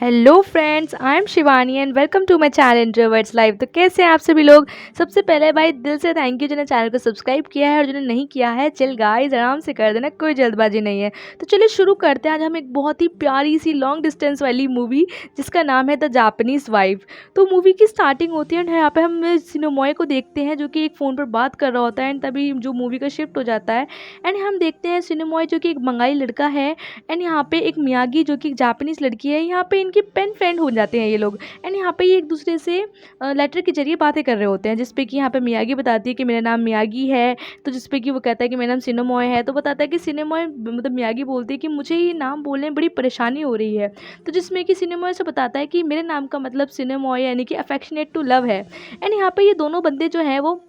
Hello friends, I am Shivani and welcome to my channel introverts live. तो कैसे हैं आप सभी लोग। सबसे पहले भाई दिल से थैंक यू जिन्होंने चैनल को सब्सक्राइब किया है और जिन्होंने नहीं किया है चिल गाइस आराम से कर देना, कोई जल्दबाजी नहीं है। तो चलिए शुरू करते हैं। आज हम एक बहुत ही प्यारी सी लॉन्ग डिस्टेंस वाली मूवी जिसका नाम है द जापानीज़ वाइफ। तो मूवी की स्टार्टिंग होती है एंड यहाँ पे हम सिनेमॉय को देखते हैं जो कि एक फ़ोन पर बात कर रहा होता है एंड तभी जो मूवी का शिफ्ट हो जाता है एंड हम देखते हैं सिनेमॉय जो कि एक बंगाली लड़का है एंड यहाँ पे एक मियागी जो कि एक जापानीज़ लड़की है। यहाँ पे इनके पेन फ्रेंड हो जाते हैं ये लोग एंड यहाँ पे ये एक दूसरे से लेटर के जरिए बातें कर रहे होते हैं, जिसपे कि यहाँ पे मियागी बताती है कि मेरा नाम मियागी है। तो जिसपे कि वो कहता है कि मेरा नाम सिनेमॉय है। तो बताता है कि सिनेमॉय मतलब मियागी बोलती है कि मुझे ये नाम बोलने में बड़ी परेशानी हो रही है। तो जिसमें कि सिनेमॉय से बताता है कि मेरे नाम का मतलब सिनेमॉय यानी कि अफेक्शनेट टू लव है। एंड यहाँ पे ये दोनों बंदे जो हैं वो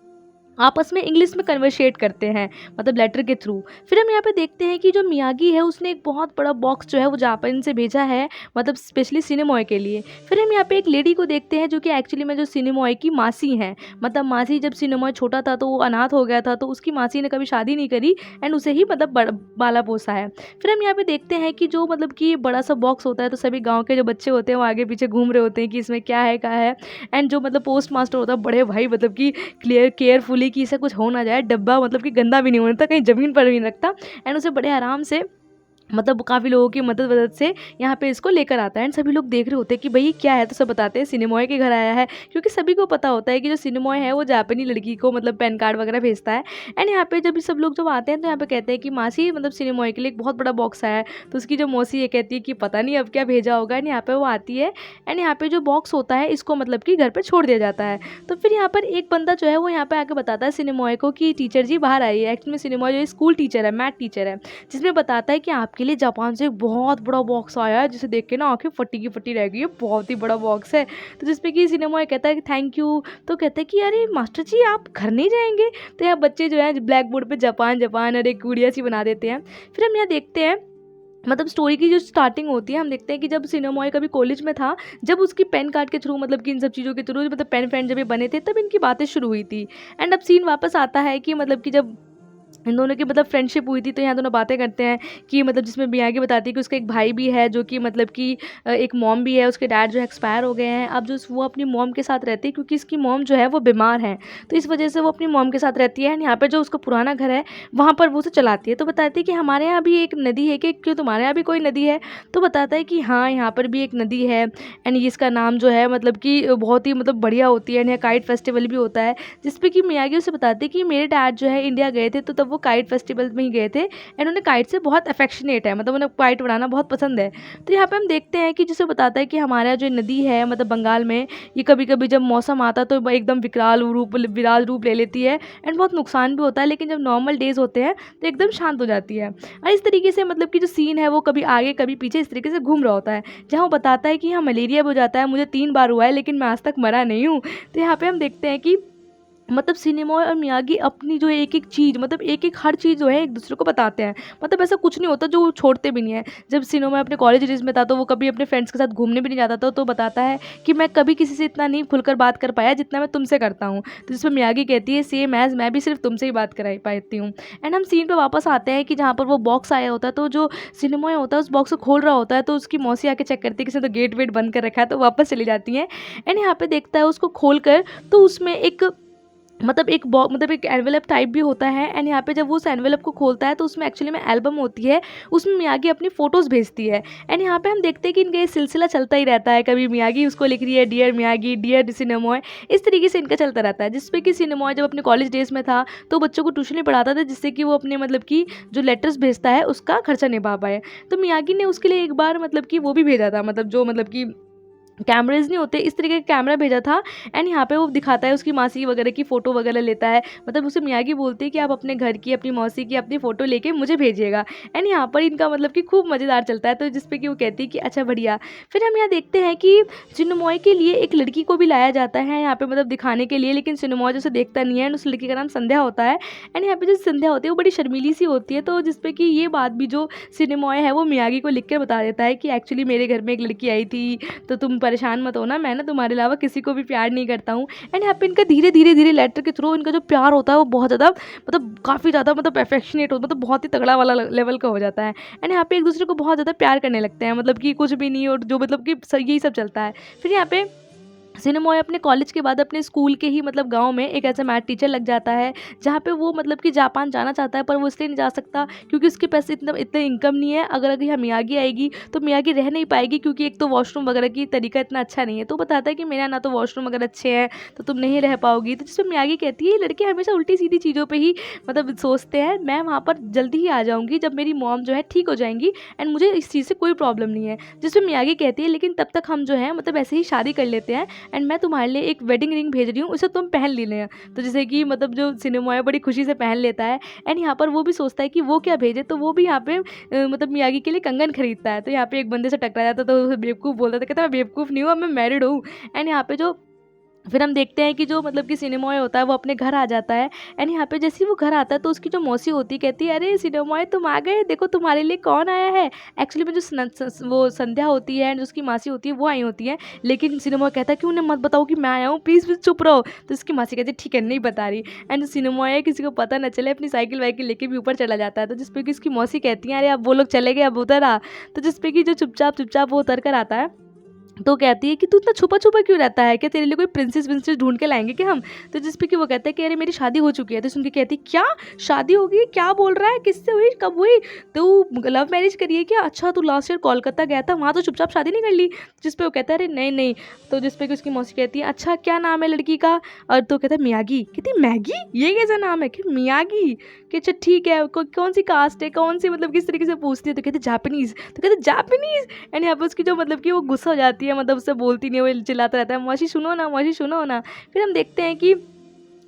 आपस में इंग्लिश में कन्वर्सेट करते हैं, मतलब लेटर के थ्रू। फिर हम यहाँ पे देखते हैं कि जो मियागी है उसने एक बहुत बड़ा बॉक्स जो है वो जापान से भेजा है, मतलब स्पेशली सिनेमॉय के लिए। फिर हम यहाँ पे एक लेडी को देखते हैं जो कि एक्चुअली में जो सिनेमॉय की मासी हैं। मतलब मासी जब सिनेमॉय छोटा था तो वो अनाथ हो गया था, तो उसकी मासी ने कभी शादी नहीं करी एंड उसे ही मतलब बाला पोसा है। फिर हम यहाँ पे देखते हैं कि जो मतलब कि बड़ा सा बॉक्स होता है तो सभी गाँव के जो बच्चे होते हैं वो आगे पीछे घूम रहे होते हैं कि इसमें क्या है। एंड जो मतलब पोस्ट मास्टर होता है बड़े भाई मतलब कि केयरफुली कि इसे कुछ हो ना जाए, डब्बा मतलब कि गंदा भी नहीं होने देता, कहीं ज़मीन पर भी नहीं रखता एंड उसे बड़े आराम से मतलब काफ़ी लोगों की मदद से यहाँ पे इसको लेकर आता है एंड सभी लोग देख रहे होते हैं कि भाई ये क्या है। तो सब बताते हैं सिनेमॉय के घर आया है, क्योंकि सभी को पता होता है कि जो सिनेमॉय है वो जापानी लड़की को मतलब पैन कार्ड वगैरह भेजता है। एंड यहाँ पे जब सब लोग जब आते हैं तो यहाँ पे कहते हैं कि मासी मतलब सिनेमॉय के लिए एक बहुत बड़ा बॉक्स आया है। तो उसकी जो मौसी ये कहती है कि पता नहीं अब क्या भेजा होगा। एंड यहाँ पे वो आती है एंड यहाँ पे जो बॉक्स होता है इसको मतलब कि घर पर छोड़ दिया जाता है। तो फिर यहाँ पर एक बंदा जो है वो यहाँ पे आके बताता है सिनेमॉय को कि टीचर जी बाहर आई है। एक्चुअली में सिनेमॉय जो स्कूल टीचर है, मैथ टीचर है, जिसमें बताता है कि आपके लिए जापान से एक बहुत बड़ा बॉक्स आया है, जिसे देख के ना आंखें फटी की फटी रह गई है, बहुत ही बड़ा बॉक्स है। तो जिसपे कि सिनेमॉय कहता है कि थैंक यू। तो कहता है कि अरे मास्टर जी आप घर नहीं जाएंगे। तो यहाँ बच्चे जो है ब्लैक बोर्ड पे जापान जापान और एक गुड़िया सी बना देते हैं। फिर हम यहाँ देखते हैं मतलब स्टोरी की जो स्टार्टिंग होती है, हम देखते हैं कि जब सिनेमॉय कभी कॉलेज में था, जब उसकी पेन कार्ड के थ्रू मतलब कि इन सब चीज़ों के थ्रू मतलब पेन फ्रेंड जब ये बने थे तब इनकी बातें शुरू हुई थी। एंड अब सीन वापस आता है कि मतलब कि जब इन दोनों की मतलब फ्रेंडशिप हुई थी तो यहाँ दोनों बातें करते हैं कि मतलब जिसमें मियागी बताती है कि उसका एक भाई भी है जो कि मतलब कि एक मॉम भी है, उसके डैड जो एक्सपायर हो गए हैं। अब जो वो अपनी मॉम के साथ रहती है क्योंकि इसकी मॉम जो है वो बीमार है, तो इस वजह से वो अपनी मॉम के साथ रहती है। एंड यहाँ पर जो उसका पुराना घर है वहाँ पर वो उसे चलाती है। तो बताती है कि हमारे यहाँ भी एक नदी है, कि क्यों तुम्हारे यहाँ भी कोई नदी है। तो बताता है कि हाँ यहाँ पर भी एक नदी है एंड इसका नाम जो है मतलब कि बहुत ही मतलब बढ़िया होती है। यहाँ काइट फेस्टिवल भी होता है, जिसपे कि मियागी उसे बताती है कि मेरे डैड जो है इंडिया गए थे तो तब वो काइट फेस्टिवल में ही गए थे एंड उन्हें काइट से बहुत अफेक्शनेट है, मतलब उन्हें काइट उड़ाना बहुत पसंद है। तो यहाँ पे हम देखते हैं कि जिसे बताता है कि हमारे यहाँ जो नदी है मतलब बंगाल में, ये कभी कभी जब मौसम आता है तो एकदम विकराल रूप ले लेती है एंड बहुत नुकसान भी होता है, लेकिन जब नॉर्मल डेज होते हैं तो एकदम शांत हो जाती है। और इस तरीके से मतलब कि जो सीन है वो कभी आगे कभी पीछे इस तरीके से घूम रहा होता है, जहाँ वो बताता है कि हाँ मलेरिया भी हो जाता है, मुझे 3 बार हुआ है लेकिन मैं आज तक मरा नहीं हूँ। तो यहाँ पे हम देखते हैं कि मतलब सिनेमॉय और मियागी अपनी जो एक एक चीज़ मतलब एक एक हर चीज़ जो है एक दूसरे को बताते हैं। मतलब ऐसा कुछ नहीं होता जो वो छोड़ते भी नहीं है। जब सिनेमॉय अपने कॉलेज डेज में था तो वो कभी अपने फ्रेंड्स के साथ घूमने भी नहीं जाता था, तो बताता है कि मैं कभी किसी से इतना नहीं खुलकर बात कर पाया जितना मैं तुमसे करता हूँ। तो जिसमें मियागी कहती है सेम एज मैं भी सिर्फ तुमसे ही बात कर पाती हूँ। एंड हम सीन पर वापस आते हैं कि जहाँ पर वो बॉक्स आया होता है, तो जो सिनेमॉय होता है उस बॉक्स को खोल रहा होता है, तो उसकी मौसी आके चेक करती है किसी ने तो गेट वेट बंद कर रखा है, तो वापस चली जाती हैं। एंड यहाँ पे देखता है उसको खोल कर, तो उसमें एक मतलब एक एनवेलप टाइप भी होता है। एंड यहाँ पे जब वो उस एनवेलप को खोलता है तो उसमें एक्चुअली में एल्बम होती है, उसमें मियागी अपनी फ़ोटोज़ भेजती है। एंड यहाँ पे हम देखते हैं कि इनका ये सिलसिला चलता ही रहता है, कभी मियागी उसको लिख रही है डियर मियागी डियर सिनेमॉय, इस तरीके से इनका चलता रहता है। जिसपे कि सिनेमॉय जब अपने कॉलेज डेज में था तो बच्चों को ट्यूशन ही पढ़ाता था, जिससे कि वो अपने मतलब कि जो लेटर्स भेजता है उसका खर्चा निभा पाए। तो मियागी ने उसके लिए एक बार मतलब कि वो भी भेजा था, मतलब जो मतलब कि कैमरेज नहीं होते इस तरीके का कैमरा भेजा था। एंड यहाँ पे वो दिखाता है उसकी मासी वगैरह की फ़ोटो वगैरह लेता है, मतलब उसे मियागी बोलती है कि आप अपने घर की अपनी मौसी की अपनी फ़ोटो लेके मुझे भेजिएगा। एंड यहाँ पर इनका मतलब कि खूब मज़ेदार चलता है, तो जिसपे कि वो कहती है कि अच्छा बढ़िया। फिर हम यहाँ देखते हैं कि सिनेमॉय के लिए एक लड़की को भी लाया जाता है यहाँ पे मतलब दिखाने के लिए, लेकिन सिनेमॉय जो उसे देखता नहीं है। एंड उस लड़की का नाम संध्या होता है। एंड यहाँ पे जो संध्या होती है वो बड़ी शर्मीली सी होती है, तो जिसपे कि ये बात भी जो सिनेमॉय है वो मियागी को लिख कर बता देता है कि एक्चुअली मेरे घर में एक लड़की आई थी, तो तुम परेशान मत होना, मैं ना तुम्हारे अलावा किसी को भी प्यार नहीं करता हूँ। एंड यहाँ पे इनका धीरे धीरे धीरे लेटर के थ्रू इनका जो प्यार होता है वो बहुत ज़्यादा मतलब काफ़ी ज़्यादा मतलब अफेक्शनेट हो, मतलब बहुत ही तगड़ा वाला लेवल का हो जाता है। एंड यहाँ पे एक दूसरे को बहुत ज़्यादा प्यार करने लगते हैं, मतलब कि कुछ भी नहीं, और जो मतलब कि यही सब चलता है। फिर यहाँ पे सिनेमॉय अपने कॉलेज के बाद अपने स्कूल के ही मतलब गांव में एक ऐसा मैथ टीचर लग जाता है, जहाँ पे वो मतलब कि जापान जाना चाहता है, पर वो इसलिए नहीं जा सकता क्योंकि उसके पैसे इतने इनकम नहीं है। अगर अगर यहाँ मियागी आएगी तो मियागी रह नहीं पाएगी, क्योंकि एक तो वॉशरूम वगैरह की तरीका इतना अच्छा नहीं है। तो बताता है कि मेरा ना तो वॉशरूम वगैरह अच्छे हैं तो तुम नहीं रह पाओगी। तो जिसमें मियागी कहती है ये लड़के हमेशा उल्टी सीधी चीज़ों पर ही मतलब सोचते हैं, मैं वहाँ पर जल्दी ही आ जाऊँगी जब मेरी मॉम जो है ठीक हो जाएंगी, एंड मुझे इस चीज़ से कोई प्रॉब्लम नहीं है। जिसमें मियागी कहती है लेकिन तब तक हम जो है मतलब ऐसे ही शादी कर लेते हैं, एंड मैं तुम्हारे लिए एक वेडिंग रिंग भेज रही हूँ, उसे तुम पहन लेना। तो जैसे कि मतलब जो सिनेमॉय बड़ी खुशी से पहन लेता है। एंड यहाँ पर वो भी सोचता है कि वो क्या भेजे, तो वो भी यहाँ पे मतलब मियागी के लिए कंगन खरीदता है। तो यहाँ पे एक बंदे से टकरा जाता है, तो उसे बेवकूफ़ बोलता था, कहता मैं बेवकूफ़ नहीं हूँ, अब मैं मैरिड हूँ। एंड यहाँ पे जो फिर हम देखते हैं कि जो मतलब कि सिनेमॉय होता है वो अपने घर आ जाता है। एंड यहाँ पे जैसे ही वो घर आता है तो उसकी जो मौसी होती है कहती है अरे सिनेमॉय तुम आ गए, देखो तुम्हारे लिए कौन आया है। एक्चुअली में जो वो संध्या होती है एंड उसकी मासी होती है वो आई होती है, लेकिन सिनेमॉय कहता है कि उन्हें मत बताओ कि मैं आया हूँ, प्लीज़ प्लीज़ चुप रहो। तो उसकी मासी कहती है ठीक है नहीं बता रही। एंड जो सिनेमॉय है किसी को पता न चले अपनी साइकिल वाइकिल लेके भी ऊपर चला जाता है। तो जिसपे कि उसकी मौसी कहती है अरे अब वो लोग चले गए अब उतर आ। तो जिसपे कि जो चुपचाप वो उतर कर आता है, तो कहती है कि तू इतना छुपा छुपा क्यों रहता है, क्या तेरे लिए कोई प्रिंसेस विंसेस ढूंढ के लाएंगे क्या हम। तो जिस पे कि वो कहता है कि अरे मेरी शादी हो चुकी है। तो सुन के कहती है क्या शादी हो गई, क्या बोल रहा है, किससे हुई, कब हुई, तो लव मैरिज करी है क्या, अच्छा तू लास्ट ईयर कोलकाता गया था वहाँ तो चुपचाप शादी नहीं कर ली। जिस पे वो कहता है अरे नहीं नहीं। तो जिस पे कि उसकी मौसी कहती है अच्छा क्या नाम है लड़की का, और तो कहता है मियागी। कहती मैगी, ये कैसा नाम है, कि मियागी, कि अच्छा ठीक है कौन सी कास्ट है, कौन सी मतलब किस तरीके से पूछती है। तो कहते जापानीज़। तो कहते जापानीज़। एंड यहाँ पे उसकी जो मतलब कि वो गुस्सा हो जाती है, मतलब उससे बोलती नहीं, वो चिल्लाता रहता है मौसी सुनो ना, मौसी सुनो ना। फिर हम देखते हैं कि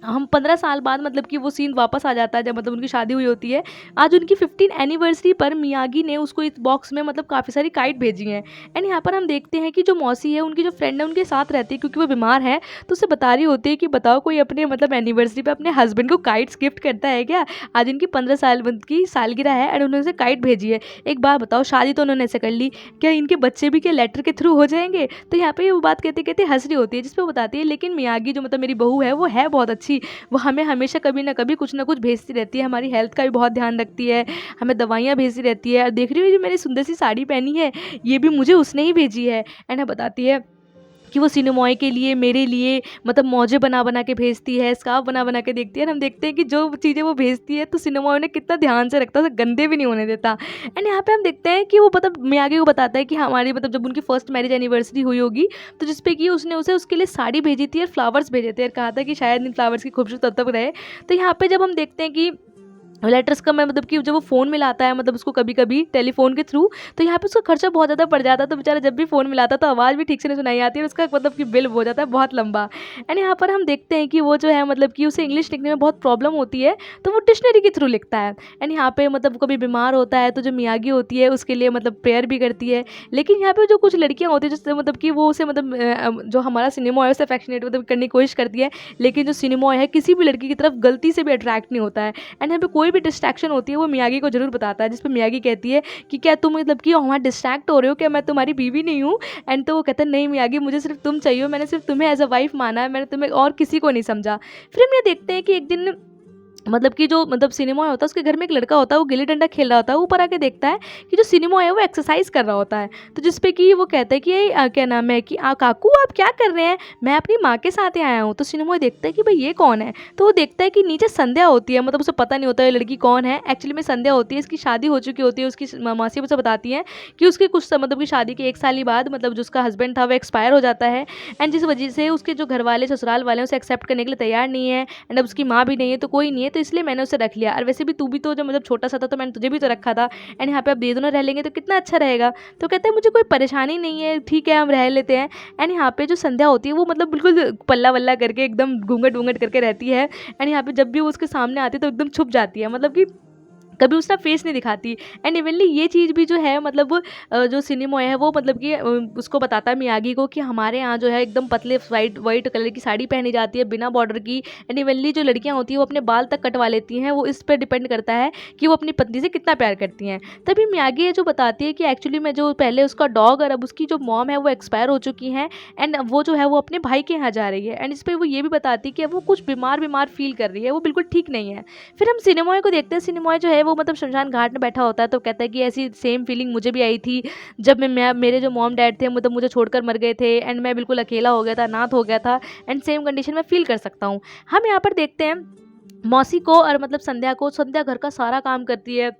हम 15 साल बाद मतलब कि वो सीन वापस आ जाता है जब मतलब उनकी शादी हुई होती है। आज उनकी 15 एनिवर्सरी पर मियागी ने उसको इस बॉक्स में मतलब काफ़ी सारी काइट भेजी हैं। एंड यहाँ पर हम देखते हैं कि जो मौसी है उनकी जो फ्रेंड है उनके साथ रहती है क्योंकि वो बीमार है। तो उसे बता रही होती है कि बताओ कोई अपने मतलब एनिवर्सरी पर अपने हस्बैंड को काइट्स गिफ्ट करता है क्या। आज इनकी 15 साल की सालगिरह है एंड उन्होंने उसे काइट भेजी है। एक बात बताओ शादी तो उन्होंने ऐसे कर ली, क्या इनके बच्चे भी क्या लेटर के थ्रू हो जाएंगे। तो यहाँ पे वो बात कहते कहते हंस रही होती है, जिसपे वो बताती है लेकिन मियागी जो मतलब मेरी बहू है वो है बहुत अच्छी, वो हमें हमेशा कभी ना कभी कुछ ना कुछ भेजती रहती है, हमारी हेल्थ का भी बहुत ध्यान रखती है, हमें दवाइयाँ भेजती रहती है। और देख रही हो जो मेरी सुंदर सी साड़ी पहनी है ये भी मुझे उसने ही भेजी है। एंड बताती है कि वो सिनेमॉय के लिए मेरे लिए मतलब मौजे बना बना के भेजती है, स्कार्फ बना बना के देखती है। और हम देखते हैं कि जो चीज़ें वो भेजती है तो सिनेमॉय उन्हें कितना ध्यान से रखता है, उसे गंदे भी नहीं होने देता। एंड यहाँ पे हम देखते हैं कि वो मतलब मियागी को बताता है कि हमारी मतलब जब उनकी फर्स्ट मैरिज एनिवर्सरी हुई होगी तो जिसपे कि उसने उसे उसके लिए साड़ी भेजी थी और फ्लावर्स भेजे थे और कहा था कि शायद इन फ्लावर्स की खूबसूरत तब तक रहे। तो यहाँ पे जब हम देखते हैं कि लेटर्स का मैं मतलब कि जब वो फ़ोन मिलाता है मतलब उसको कभी कभी टेलीफोन के थ्रू, तो यहाँ पे उसका खर्चा बहुत ज़्यादा पड़ जाता है। तो बेचारा जब भी फ़ोन मिलाता है तो आवाज़ भी ठीक से नहीं सुनाई आती है और उसका मतलब कि बिल हो जाता है बहुत लंबा। एंड यहाँ पर हम देखते हैं कि वो जो है मतलब कि उसे इंग्लिश लिखने में बहुत प्रॉब्लम होती है तो वो डिक्शनरी के थ्रू लिखता है। एंड यहाँ पे मतलब कभी बीमार होता है तो जो मियागी होती है उसके लिए मतलब प्रेयर भी करती है। लेकिन यहाँ पे जो कुछ लड़कियाँ होती है जिससे मतलब कि वो उसे मतलब जो हमारा सिनेमॉय है उसे अफेक्शनेट मतलब करने की कोशिश करती है, लेकिन जो सिनेमॉय है किसी भी लड़की की तरफ गलती से भी अट्रैक्ट नहीं होता है। एंड यहाँ पे कोई भी डिस्ट्रैक्शन होती है वो मियागी को जरूर बताता है, जिस पे मियागी कहती है कि क्या तुम मतलब कि हमारा डिस्ट्रैक्ट हो रहे हो, क्या मैं तुम्हारी बीवी नहीं हूँ। एंड तो वो कहता है नहीं मियागी मुझे सिर्फ तुम चाहिए हो, मैंने सिर्फ तुम्हें एज अ वाइफ माना है, मैंने तुम्हें और किसी को नहीं समझा। फिर हम ये देखते हैं कि एक दिन मतलब कि जो मतलब सिनेमॉय होता है उसके घर में एक लड़का होता है वो गिल्ली डंडा खेल रहा होता है, ऊपर आके देखता है कि जो सिनेमॉय है वो एक्सरसाइज कर रहा होता है। तो जिसपे कि वो कहता है कि ये क्या नाम है कि काकू आप क्या कर रहे हैं, मैं अपनी माँ के साथ ही आया हूँ। तो सिनेमॉय देखता है कि भाई ये कौन है, तो वो देखता है कि नीचे संध्या होती है, मतलब उसे पता नहीं होता है लड़की कौन है। एक्चुअली में संध्या होती है, इसकी शादी हो चुकी होती है, उसकी मासी उसे बताती है कि उसके कुछ मतलब की शादी के 1 साल ही बाद मतलब जो उसका हस्बैंड था वो एक्सपायर हो जाता है। एंड जिस वजह से उसके जो घर वाले ससुराल वाले उसे एक्सेप्ट करने के लिए तैयार नहीं है। एंड अब उसकी माँ भी नहीं है तो कोई नहीं है, तो इसलिए मैंने उसे रख लिया। और वैसे भी तू भी तो जब मतलब छोटा सा था तो मैंने तुझे भी तो रखा था, एंड यहाँ पे अब ये दोनों रह लेंगे तो कितना अच्छा रहेगा। तो कहते हैं मुझे कोई परेशानी नहीं है, ठीक है हम रह लेते हैं। एंड यहाँ पे जो संध्या होती है वो मतलब बिल्कुल पल्ला वल्ला करके एकदम घूंघट वूंघट करके रहती है। एंड यहाँ पे जब भी वो उसके सामने आती है तो एकदम छुप जाती है, मतलब कि कभी उसका फेस नहीं दिखाती। एंड इवनली ये चीज़ भी जो है मतलब जो सिनेमॉय है वो मतलब कि उसको बताता है मियागी को कि हमारे यहाँ जो है एकदम पतले वाइट वाइट कलर की साड़ी पहनी जाती है बिना बॉर्डर की। एंड इवनली जो लड़कियाँ होती हैं वो अपने बाल तक कटवा लेती हैं, वो इस पर डिपेंड करता है कि वो अपनी पत्नी से कितना प्यार करती हैं। तभी मियागी है जो बताती है कि एक्चुअली में जो पहले उसका डॉग और अब उसकी जो मॉम है वो एक्सपायर हो चुकी हैं, एंड वो जो है वो अपने भाई के यहाँ जा रही है। एंड इस पर वो ये भी बताती है कि अब वो कुछ बीमार बीमार फील कर रही है, वो बिल्कुल ठीक नहीं है। फिर हम सिनेमॉय को देखते हैं। सिनेमॉय जो है वो मतलब शमशान घाट में बैठा होता है, तो कहता है कि ऐसी सेम फीलिंग मुझे भी आई थी जब मैं मेरे जो मॉम डैड थे मतलब मुझे छोड़कर मर गए थे, एंड मैं बिल्कुल अकेला हो गया था, अनाथ हो गया था, एंड सेम कंडीशन में फील कर सकता हूँ। हम यहाँ पर देखते हैं मौसी को और मतलब संध्या को। संध्या घर का सारा काम करती है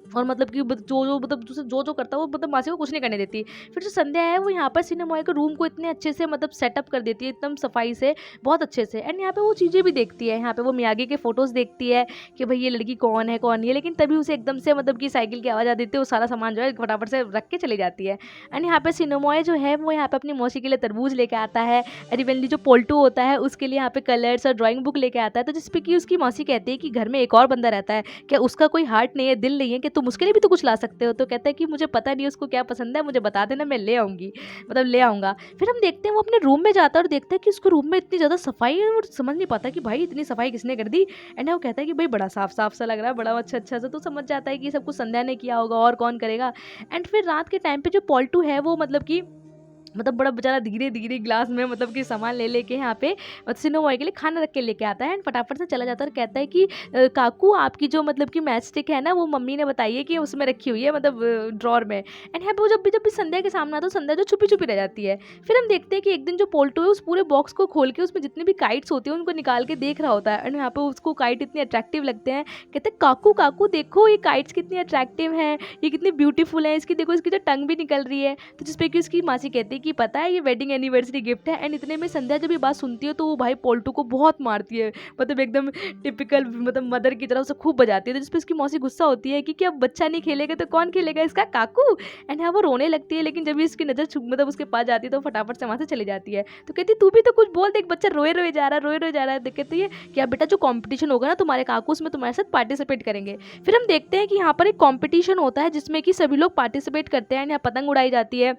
और मतलब कि जो मतलब जो करता है वो मतलब मासी को कुछ नहीं करने देती। फिर जो संध्या है वो यहाँ पर सिनेमॉय के रूम को इतने अच्छे से मतलब सेटअप कर देती है, एकदम सफाई से, बहुत अच्छे से। एंड यहाँ पे वो चीज़ें भी देखती है, यहाँ पे वो मियागी के फोटोज़ देखती है कि भाई ये लड़की कौन है कौन नहीं है, लेकिन तभी उसे एकदम से मतलब कि साइकिल की आवाज़ आ देती है, वो सारा सामान जो है फटाफट से रख के चली जाती है। एंड यहाँ पे सिनेमॉय जो है वो यहाँ पे अपनी मौसी के लिए तरबूज लेके आता है, और इवनली जो पोल्टू होता है उसके लिए यहाँ पे कलर्स और ड्राइंग बुक लेके आता है। तो जिसपे कि उसकी मौसी कहती है कि घर में एक और बंदा रहता है, क्या उसका कोई हार्ट नहीं है, दिल नहीं है, कि तुम उसके लिए भी तो कुछ ला सकते हो। तो कहता है कि मुझे पता नहीं उसको क्या पसंद है, मुझे बता देना, मैं ले आऊँगी, मतलब ले आऊँगा। फिर हम देखते हैं वो अपने रूम में जाता है और देखता है कि उसके रूम में इतनी ज़्यादा सफाई है, और समझ नहीं पाता कि भाई इतनी सफाई किसने कर दी। एंड वो कहता है कि भाई बड़ा साफ साफ सा लग रहा है, बड़ा अच्छा अच्छा सा। तो समझ जाता है कि ये सब कुछ संध्या ने किया होगा, और कौन करेगा। एंड फिर रात के टाइम पे जो पॉल्टू है वो मतलब बड़ा बेचारा धीरे धीरे ग्लास में मतलब कि सामान ले लेके यहाँ पे सिनेमॉय के लिए खाना रख के लेके आता है, एंड फटाफट से चला जाता है और कहता है कि काकू आपकी जो मतलब कि मैच स्टिक है ना, वो मम्मी ने बताई है कि उसमें रखी हुई है, मतलब ड्रॉर में। एंड यहाँ पे वो जब भी संध्या के सामने आता है, संध्या जो छुपी छुपी रह जाती है। फिर हम देखते हैं कि एक दिन जो पोल्टो है उस पूरे बॉक्स को खोल के उसमें जितने भी काइट्स होते हैं उनको निकाल के देख रहा होता है, एंड यहाँ पे उसको काइट इतने अट्रैक्टिव लगते हैं। कहते हैं काकू काकू देखो ये काइट्स कितनी अट्रैक्टिव हैं, ये कितनी ब्यूटीफुल है, इसकी देखो इसकी जो टंग भी निकल रही है। तो जिसपे कि उसकी मासी कहती है कि पता है ये वेडिंग एनिवर्सरी गिफ्ट है। एंड इतने में संध्या जब ये बात सुनती है तो वो भाई पोल्टू को बहुत मारती है, मतलब एकदम टिपिकल मतलब मदर की तरह उसे खूब बजाती है। तो जिसपे उसकी मौसी गुस्सा होती है कि क्या बच्चा नहीं खेलेगा तो कौन खेलेगा इसका काकू। एंड हाँ वो रोने लगती है, लेकिन जब भी उसकी नज़र मतलब उसके पास जाती है तो फटाफट से वहाँ से चली जाती है। तो कहती तू भी तो कुछ बोल, देख बच्चा रोए रोए जा रहा है, रोए रोए जा रहा है। कहती है क्या बेटा जो कॉम्पिटिशन होगा ना तुम्हारे काकू उसमें तुम्हारे साथ पार्टिसिपेट करेंगे। फिर हम देखते हैं कि यहाँ पर एक कॉम्पिटिशन होता है जिसमें कि सभी लोग पार्टिसिपेट करते हैं, यहाँ पतंग उड़ाई जाती है।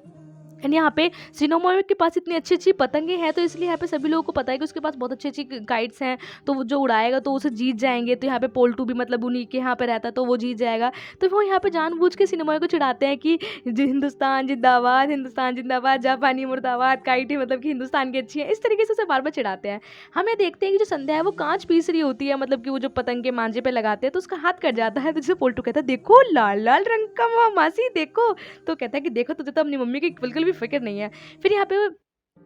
एंड यहाँ पे सिनेमॉय के पास इतनी अच्छी अच्छी पतंगे हैं, तो इसलिए यहाँ पे सभी लोगों को पता है कि उसके पास बहुत अच्छी अच्छी गाइड्स हैं, तो वो जो उड़ाएगा तो उसे जीत जाएंगे। तो यहाँ पे पोल्टू भी मतलब उन्हीं के यहाँ पे रहता है तो वो जीत जाएगा। तो वो यहाँ पे जानबूझ के सिनेमॉय को चिढ़ाते हैं कि हिंदुस्तान जिंदाबाद, हिंदुस्तान जिंदाबाद, जापानी मुर्दाबाद, काइटी मतलब कि हिंदुस्तान की अच्छी है, इस तरीके से उसे बार बार चिढ़ाते हैं। हमें देखते हैं कि जो संध्या है वो कांच पीस रही होती है, मतलब कि वो जो पतंग के मांझे पे लगाते हैं तो उसका हाथ कट जाता है। तो जैसे पोल्टू कहता है देखो लाल लाल रंग का मासी देखो। तो कहता है कि देखो तुझे तो अपनी मम्मी की बिल्कुल भी फिक्र नहीं है। फिर यहाँ पे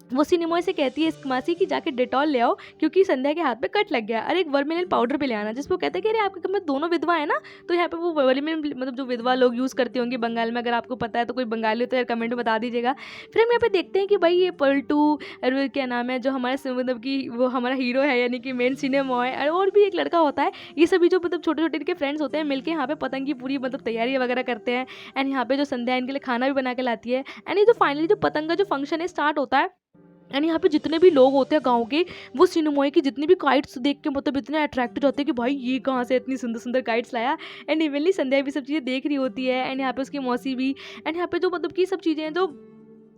वो सिनेमॉय से कहती है इस मासी की जाके डेटॉल ले आओ क्योंकि संध्या के हाथ पे कट लग गया, अरे एक वर्मिलिन पाउडर भी ले आना। जिसपे वो कहता है कि अरे आपके घर में दोनों विधवा है ना, तो यहाँ पे वो वर्मिलिन मतलब जो विधवा लोग यूज़ करते होंगे बंगाल में, अगर आपको पता है तो कोई बंगाली तो यार कमेंट में बता दीजिएगा। फिर हम यहाँ पे देखते हैं कि भाई ये पलटू और क्या नाम है जो हमारा मतलब कि वो हमारा हीरो है यानी कि मेन सिनेमॉय, और भी एक लड़का होता है, ये सभी जो मतलब छोटे छोटे इनके फ्रेंड्स होते हैं मिलके यहाँ पे पतंग की पूरी मतलब तैयारी वगैरह करते हैं। एंड यहाँ पे जो संध्या इनके लिए खाना भी बना के लाती है। एंड ये जो फाइनली जो पतंग का जो फंक्शन है स्टार्ट होता है, एंड यहाँ पे जितने भी लोग होते हैं गांव के, वो सिनेमॉय की जितनी भी काइट्स देख के मतलब इतने अट्रैक्ट हो जाते हैं कि भाई ये कहाँ से इतनी सुंदर सुंदर काइट्स लाया। एंड इवनली संध्या भी सब चीज़ें देख रही होती है, एंड यहाँ पे उसकी मौसी भी। एंड यहाँ पे जो मतलब कि सब चीज़ें हैं जो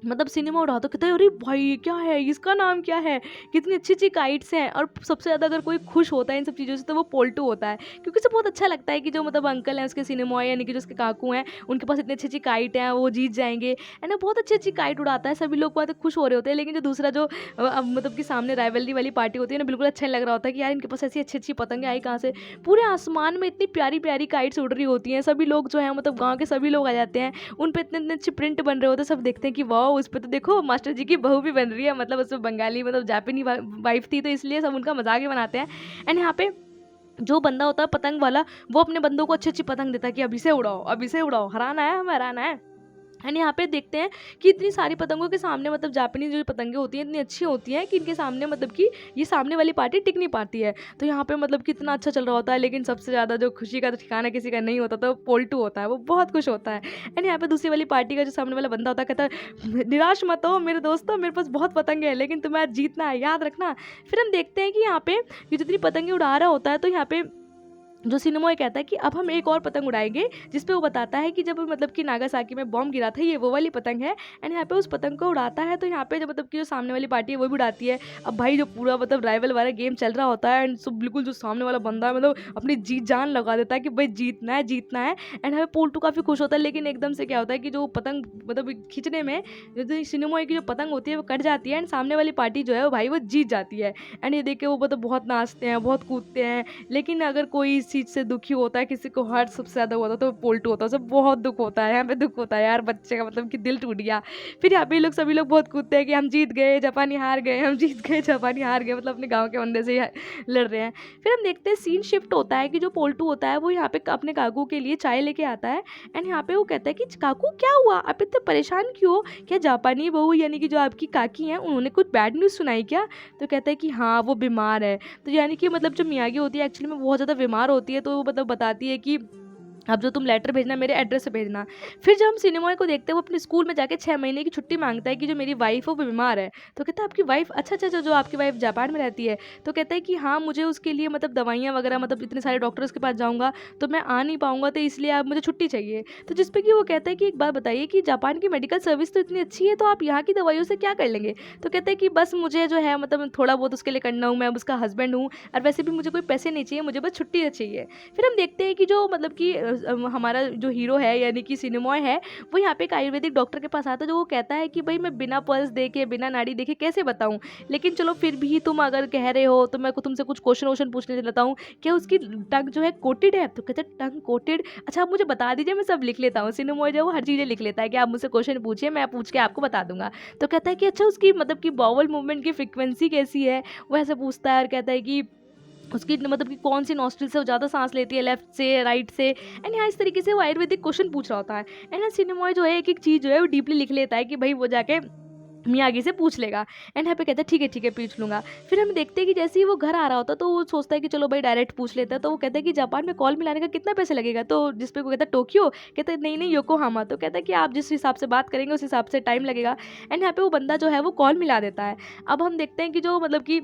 मतलब सिनेमा उड़ा तो कहता है अरे भाई क्या है, इसका नाम क्या है, कितनी अच्छी अच्छी काइट्स हैं। और सबसे ज़्यादा अगर कोई खुश होता है इन सब चीज़ों से तो वो पोल्टू होता है, क्योंकि उसे बहुत अच्छा लगता है कि जो मतलब अंकल हैं उसके सिनेमॉय यानी कि जो उसके काकू हैं उनके पास इतनी अच्छी अच्छी काइट हैं, वो जीत जाएंगे। एंड वो बहुत अच्छी अच्छी काइट उड़ाता है, सभी लोग बहुत खुश हो रहे होते हैं। लेकिन जो दूसरा जो मतलब कि सामने राइवलरी वाली पार्टी होती है ना, बिल्कुल अच्छा नहीं लग रहा होता है कि यार इनके पास ऐसी अच्छी अच्छी पतंगें आई कहाँ से, पूरे आसमान में इतनी प्यारी प्यारी काइट्स उड़ रही होती हैं। सभी लोग जो है मतलब गाँव के सभी लोग आ जाते हैं, उन पर इतने इतने अच्छे प्रिंट बन रहे होते हैं, सब देखते हैं कि वाह उस पर तो देखो मास्टर जी की बहू भी बन रही है, मतलब उसमें बंगाली मतलब जापानी वाइफ थी, तो इसलिए सब उनका मजाक ही बनाते हैं। एंड यहाँ पे जो बंदा होता है पतंग वाला, वो अपने बंदों को अच्छी अच्छी पतंग देता है कि अभी से उड़ाओ, अभी से उड़ाओ, हराना है हमें, हराना है। एंड यहाँ पे देखते हैं कि इतनी सारी पतंगों के सामने मतलब जापानीज जो पतंगें होती हैं इतनी अच्छी होती हैं कि इनके सामने मतलब कि ये सामने वाली पार्टी टिक नहीं पाती है। तो यहाँ पे मतलब कितना अच्छा चल रहा होता है, लेकिन सबसे ज़्यादा जो खुशी का तो ठिकाना किसी का नहीं होता, तो पोल्टू होता है, वो बहुत खुश होता है। एंड यहाँ पे दूसरी वाली पार्टी का जो सामने वाला बंदा होता है कहता है निराश मत हो मेरे दोस्तों, मेरे पास बहुत पतंगे हैं लेकिन तुम्हें आज जीतना है, याद रखना। फिर हम देखते हैं कि यहाँ पे ये जितनी पतंगे उड़ा रहा होता है तो यहाँ पे जो सिनेमॉय कहता है कि अब हम एक और पतंग उड़ाएंगे, जिस पे वो बताता है कि जब मतलब कि नागासाकी में बॉम्ब गिरा था, ये वो वाली पतंग है। एंड यहाँ पे उस पतंग को उड़ाता है, तो यहाँ पे जो मतलब कि जो सामने वाली पार्टी है वो भी उड़ाती है। अब भाई जो पूरा मतलब राइवल वाला गेम चल रहा होता है, एंड सब बिल्कुल जो सामने वाला बंदा है मतलब अपनी जीत जान लगा देता है कि भाई जीतना है जीतना है। एंड यहाँ पे पोल्टू काफ़ी खुश होता है, लेकिन एकदम से क्या होता है कि जो पतंग मतलब खींचने में जो सिनेमॉय की जो पतंग होती है वो कट जाती है, एंड सामने वाली पार्टी जो है वो भाई वो जीत जाती है। एंड ये देख के वो मतलब बहुत नाचते हैं, बहुत कूदते हैं। लेकिन अगर कोई इस चीज़ से दुखी होता है, किसी को हर्ट सबसे ज़्यादा हुआ था तो पोल्टू होता है, उसे बहुत दुख होता है। यहाँ पे दुख होता है यार बच्चे का, मतलब कि दिल टूट गया। फिर यहाँ पे ये लोग सभी लोग बहुत कूदते हैं कि हम जीत गए, जापानी हार गए, हम जीत गए, जापानी हार गए, मतलब अपने गाँव के बंदे से ही लड़ रहे हैं। फिर हम देखते हैं सीन शिफ्ट होता है कि जो पोल्टू होता है वो यहाँ पे अपने काकू के लिए चाय लेके आता है। एंड यहाँ पे वो कहता है कि काकू क्या हुआ, आप इतने परेशान क्यों हो, क्या जापानी बहू यानी कि जो आपकी काकी हैं उन्होंने कुछ बैड न्यूज़ सुनाई क्या। तो कहता है कि हाँ वो बीमार है। तो यानी कि मतलब जो मियागी होती है एक्चुअली में बहुत ज़्यादा बीमार होती है, तो वो मतलब बताती है कि अब जो तुम लेटर भेजना मेरे एड्रेस से भेजना। फिर जब हम सिनेमॉय को देखते हैं वो अपने स्कूल में जाके 6 महीने की छुट्टी मांगता है कि जो मेरी वाइफ है वो बीमार है। तो कहता है आपकी वाइफ, अच्छा अच्छा जो आपकी वाइफ जापान में रहती है। तो कहता है कि हाँ मुझे उसके लिए मतलब दवाइयाँ वगैरह, मतलब इतने सारे डॉक्टर्स के पास जाऊँगा तो मैं आ नहीं पाऊँगा, तो इसलिए आप मुझे छुट्टी चाहिए। तो जिस पे कि वो कहता है कि एक बात बताइए कि जापान की मेडिकल सर्विस तो इतनी अच्छी है, तो आप यहाँ की दवाइयों से क्या कर लेंगे। तो कहते हैं कि बस मुझे जो है मतलब थोड़ा बहुत उसके लिए करना हूँ, मैं अब उसका हस्बैंड हूँ, और वैसे भी मुझे कोई पैसे नहीं चाहिए, मुझे बस छुट्टी चाहिए। फिर हम देखते हैं कि जो मतलब कि हमारा जो हीरो है यानी कि सिनेमॉय है, वो यहाँ पे एक आयुर्वेदिक डॉक्टर के पास आता है, जो वो कहता है कि भाई मैं बिना पल्स देखे बिना नाड़ी देखे कैसे बताऊँ, लेकिन चलो फिर भी तुम अगर कह रहे हो तो मैं तुमसे कुछ क्वेश्चन वोश्चन पूछने लेता हूँ, क्या उसकी टंग जो है कोटेड है। तो कहते हैं टंग कोटेड, अच्छा आप मुझे बता दीजिए मैं सब लिख लेता हूँ। सिनेमॉय जो है वो हर चीज़ें लिख लेता है कि आप मुझसे क्वेश्चन पूछिए, मैं पूछ के आपको बता दूंगा। तो कहता है कि अच्छा उसकी मतलब कि बाउल मूवमेंट की फ्रिक्वेंसी कैसी है, वो ऐसे पूछता है, और कहता है कि उसकी मतलब कि कौन सी नॉस्ट्रिल से वो ज़्यादा सांस लेती है, लेफ्ट से राइट से। एंड यहाँ इस तरीके से वो आयुर्वेदिक क्वेश्चन पूछ रहा होता है। एंड यहाँ सिनेमॉय जो है एक एक चीज़ जो है वो डीपली लिख लेता है कि भाई वो जाके मियागी से पूछ लेगा। एंड यहाँ पे कहता है ठीक है पूछ लूँगा। फिर हम देखते हैं कि जैसे ही वो घर आ रहा होता है तो वो सोचता है कि चलो भाई डायरेक्ट पूछ लेता है। तो वो कहता है कि जापान में कॉल मिलाने का कितना पैसे लगेगा। तो जिस पे वो कहता है टोक्यो, कहता है नहीं योकोहामा। तो कहता है कि आप जिस हिसाब से बात करेंगे उस हिसाब से टाइम लगेगा। एंड यहाँ पे वो बंदा जो है वो कॉल मिला देता है। अब हम देखते हैं कि जो मतलब कि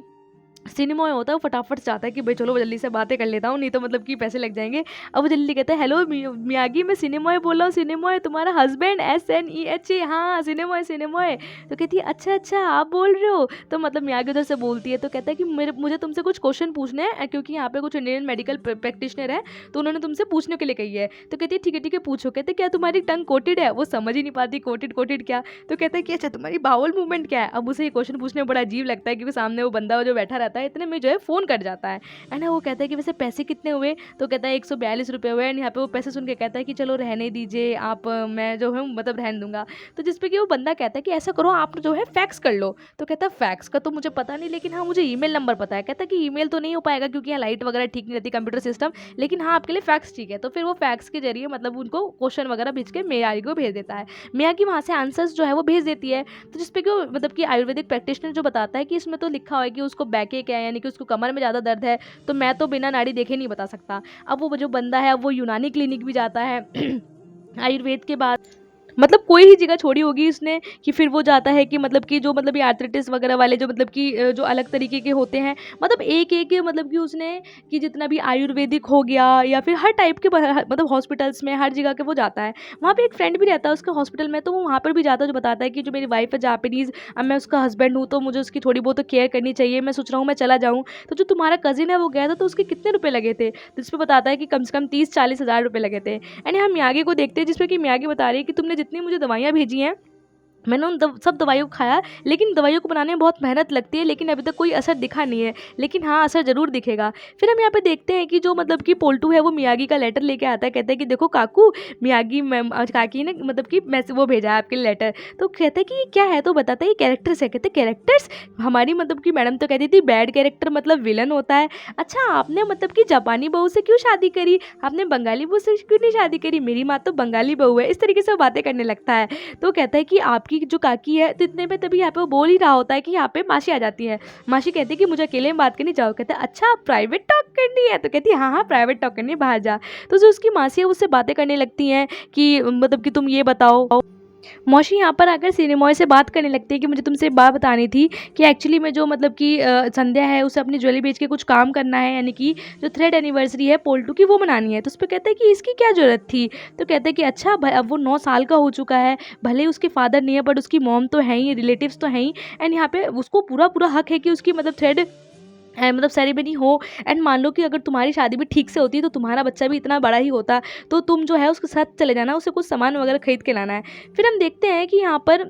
सिनेमॉय होता है वो फटाफट चाहता है कि भाई चलो जल्दी से बातें कर लेता हूँ, नहीं तो मतलब कि पैसे लग जाएंगे। अब वो जल्दी कहता है हेलो मियागी, मैं सिनेमॉय बोल रहा हूँ, सिनेमॉय तुम्हारा हस्बैंड SNEH, हाँ सिनेमॉय। तो कहती है अच्छा आप बोल रहे हो। तो मतलब मियागी उधर से बोलती है, तो कहता है कि मुझे तुमसे कुछ क्वेश्चन पूछने हैं, क्योंकि यहाँ पे कुछ इंडियन मेडिकल प्रैक्टिशनर है तो उन्होंने तुमसे पूछने के लिए कही है। तो कहती है ठीक है पूछो। कहते क्या तुम्हारी टंग कोटेड है। वो समझ ही नहीं पाती कोटेड क्या। तो कहता है कि अच्छा तुम्हारी बाउल मूवमेंट क्या है। अब उसे ये क्वेश्चन पूछने में बड़ा अजीब लगता है, क्योंकि सामने वो बंदा जो बैठा रहता है, इतने में जो है फ़ोन कट जाता है। एंड वो कहता है कि वैसे पैसे कितने हुए। तो कहता है 142 रुपये हुए। एंड यहाँ पे वो पैसे सुन के कहता है कि चलो रहने दीजिए आप, मैं जो है मतलब रहने दूंगा। तो जिस पे कि वो बंदा कहता है कि ऐसा करो आप जो है फैक्स कर लो। तो कहता है फैक्स का तो मुझे पता नहीं, लेकिन हाँ मुझे ईमेल नंबर पता है। कहता है कि ईमेल तो नहीं हो पाएगा क्योंकि यहाँ लाइट वगैरह ठीक नहीं रहती, कंप्यूटर सिस्टम, लेकिन हाँ आपके लिए फैक्स ठीक है। तो फिर वो फैक्स के जरिए मतलब उनको क्वेश्चन वगैरह भेज के मियागी को भेज देता है। मियागी वहाँ से आंसर्स जो है वो भेज देती है। तो जिस पे कि वो मतलब कि आयुर्वेदिक प्रैक्टिशनर जो बताता है कि इसमें तो लिखा हुआ है कि उसको बैक है, यानी कि उसको कमर में ज़्यादा दर्द है, तो मैं तो बिना नाड़ी देखे नहीं बता सकता। अब वो जो बंदा है वो यूनानी क्लिनिक भी जाता है आयुर्वेद के बाद, मतलब कोई ही जगह छोड़ी होगी इसने कि फिर वो जाता है कि मतलब कि जो मतलब ये आर्थराइटिस वगैरह वाले जो मतलब कि जो अलग तरीके के होते हैं, मतलब एक मतलब कि उसने कि जितना भी आयुर्वेदिक हो गया या फिर हर टाइप के मतलब हॉस्पिटल्स में हर जगह के वो जाता है। वहाँ पे एक फ्रेंड भी रहता है उसके हॉस्पिटल में, तो वो वहाँ पर भी जाता है, जो बताता है कि जो मेरी वाइफ है जापानीज़, अब मैं उसका हस्बैंड हूँ तो मुझे उसकी थोड़ी बहुत तो केयर करनी चाहिए, मैं सोच रहा हूँ मैं चला जाऊँ। तो जो तुम्हारा कजिन है वो गया था तो उसके कितने रुपये लगे थे। तो इस पर बताता है कि कम से कम 30-40 हज़ार रुपये लगे थे। एंड हम मियागी को देखते हैं जिसपे कि मियागी बता रही है कि तुमने जितनी मुझे दवाइयाँ भेजी हैं मैंने उन सब दवाइयों को खाया, लेकिन दवाइयों को बनाने में बहुत मेहनत लगती है, लेकिन अभी तक कोई असर दिखा नहीं है, लेकिन हाँ असर ज़रूर दिखेगा। फिर हम यहाँ पे देखते हैं कि जो मतलब कि पोल्टू है वो मियागी का लेटर लेके आता है, कहता है कि देखो काकू, मियागी मैम काकी ने मतलब कि मैसेज वो भेजा है आपके लेटर। तो कहते हैं कि ये क्या है, तो बताता है ये कैरेक्टर्स है। कहते कैरेक्टर्स, हमारी मतलब कि मैडम तो कहती थी बैड कैरेक्टर मतलब विलन होता है। अच्छा आपने मतलब कि जापानी बहू से क्यों शादी करी, आपने बंगाली बहू से क्यों नहीं शादी करी, मेरी माँ तो बंगाली बहू है। इस तरीके से वो बातें करने लगता है। तो कहता है कि आपकी जो काकी है, तो इतने में तभी यहाँ पे वो बोल ही रहा होता है कि यहाँ पे मासी आ जाती है। मासी कहती है कि मुझे अकेले में बात करनी, जाओ। कहते हैं अच्छा प्राइवेट टॉक करनी है। तो कहती है हाँ प्राइवेट टॉक करनी है, बाहर जा। तो जो उसकी मासी है उससे बातें करने लगती हैं कि मतलब कि तुम ये बताओ मौसी यहाँ पर आकर सिनेमॉय से बात करने लगती है कि मुझे तुमसे एक बात बतानी थी कि एक्चुअली में जो मतलब कि संध्या है उसे अपनी ज्वेलरी बेच के कुछ काम करना है, यानी कि जो थ्रेड एनिवर्सरी है पोल्टू की वो मनानी है। तो उस पे कहता है कि इसकी क्या ज़रूरत थी? तो कहता है कि अच्छा अब वो 9 साल का हो चुका है, भले ही उसके फादर नहीं है बट उसकी मॉम तो है ही, रिलेटिव्स तो हैं ही, एंड यहाँ पे उसको पूरा पूरा हक है कि उसकी मतलब थ्रेड मतलब सेरेमनी हो। एंड मान लो कि अगर तुम्हारी शादी भी ठीक से होती तो तुम्हारा बच्चा भी इतना बड़ा ही होता, तो तुम जो है उसके साथ चले जाना, उसे कुछ सामान वगैरह खरीद के लाना है। फिर हम देखते हैं कि यहाँ पर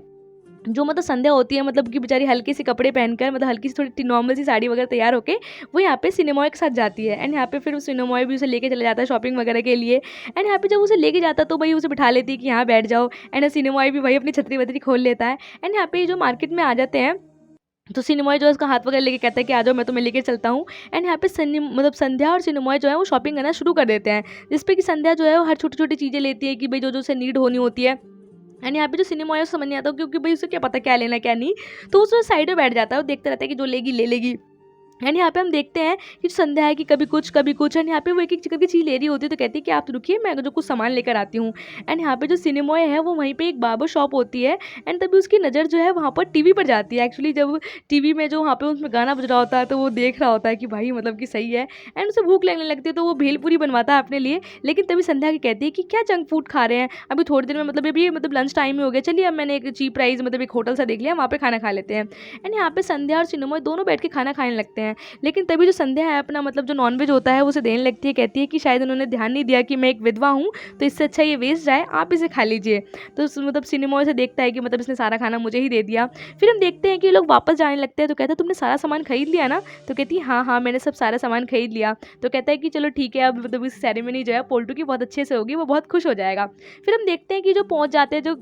जो मतलब संध्या होती है, मतलब कि बेचारी हल्के से कपड़े पहनकर, मतलब हल्की सी थोड़ी नॉर्मल सी साड़ी वगैरह तैयार होके वो यहाँ पे सिनेमॉय के साथ जाती है। एंड यहाँ पे फिर सिनेमॉय भी उसे लेके चले जाता है शॉपिंग वगैरह के लिए। एंड यहाँ पे जब उसे लेके जाता है तो भाई उसे बिठा लेती है कि यहाँ बैठ जाओ, एंड सिनेमॉय भी भाई अपनी छतरी वतरी खोल लेता है। एंड यहाँ पे जो मार्केट में आ जाते हैं तो सिनेमॉय जो है उसका हाथ वगैरह लेके कहता है कि आ जाओ मैं तुम्हें लेके चलता हूँ। एंड यहाँ पे मतलब संध्या और सिनेमॉय जो है वो शॉपिंग करना शुरू कर देते हैं, जिसपे कि संध्या जो है वो हर छोटी छोटी चीज़ें लेती है कि भाई जो जो उसे नीड होनी होती है। एंड यहाँ पे जो सिनेमॉय है उसे समझ नहीं आता क्योंकि भाई उसे क्या पता क्या लेना क्या नहीं, तो उस साइड में बैठ जाता है और देखता रहता है कि जो लेगी ले लेगी। एंड यहाँ पे हम देखते हैं कि संध्या है कि कभी कुछ एंड यहाँ पे वो एक एक करके चीज़ ले रही होती है, तो कहती है कि आप तो रुकिए मैं जो कुछ सामान लेकर आती हूँ। एंड यहाँ पे जो सिनेमॉय है वो वहीं पे एक बार्बर शॉप होती है, एंड तभी उसकी नज़र जो है वहाँ पर टीवी पर जाती है। एक्चुअली जब टीवी में जो वहाँ पे उसमें गाना बज रहा होता है तो वो देख रहा होता है कि भाई मतलब कि सही है, एंड उसे भूख लगने लगती है तो वो भेलपूरी बनवाता है अपने लिए। लेकिन तभी संध्या की कहती है कि क्या जंक फूड खा रहे हैं, अभी थोड़ी देर में मतलब अभी मतलब लंच टाइम ही हो गया, चलिए अब मैंने एक चीप प्राइस मतलब एक होटल सा देख लिया, वहाँ पे खाना खा लेते हैं। एंड यहाँ पे संध्या और सिनेमॉय दोनों बैठ के खाना खाने लगते हैं। लेकिन तभी जो संध्या है अपना मतलब जो नॉनवेज होता है वो उसे देने लगती है, कहती है कि शायद उन्होंने ध्यान नहीं दिया कि मैं एक विधवा हूँ, तो इससे अच्छा ये वेस्ट जाए, आप इसे खा लीजिए। तो मतलब सिनेमॉय से देखता है कि मतलब इसने सारा खाना मुझे ही दे दिया। फिर हम देखते हैं कि ये लोग वापस जाने लगते हैं, तो कहता है तुमने सारा सामान खरीद लिया ना? तो कहती है हाँ हाँ मैंने सब सारा सामान खरीद लिया। तो कहता है कि चलो ठीक है, अब मतलब इस सेरेमनी जो है पोल्टू की बहुत अच्छे से होगी, वो बहुत खुश हो जाएगा। फिर हम देखते हैं कि जो पहुँच जाते हैं, जो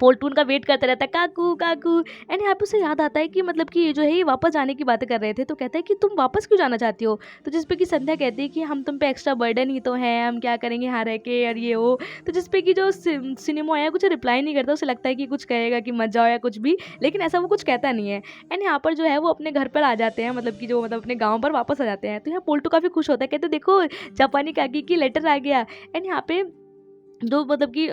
पोल्टू उनका वेट करता रहता है, काकू काकू। एंड यहाँ पे उसे याद आता है कि मतलब कि ये जो है ये वापस जाने की बातें कर रहे थे, तो कहता है कि तुम वापस क्यों जाना चाहती हो? तो जिस पे कि संध्या कहती है कि हम तुम पे एक्स्ट्रा बर्डन ही तो है, हम क्या करेंगे यहाँ रह के और ये वो। तो जिस पे कि जो सिनेमा है कुछ रिप्लाई नहीं करता, उसे लगता है कि कुछ कहेगा कि मत जाओ या कुछ भी, लेकिन ऐसा वो कुछ कहता नहीं है। एंड यहाँ पर जो है वो अपने घर पर आ जाते हैं, मतलब कि जो मतलब अपने गाँव पर वापस आ जाते हैं। तो यहाँ पोल्टू काफ़ी खुश होता है, कहते देखो जापानी काकी की लेटर आ गया। एंड यहाँ पे जो मतलब कि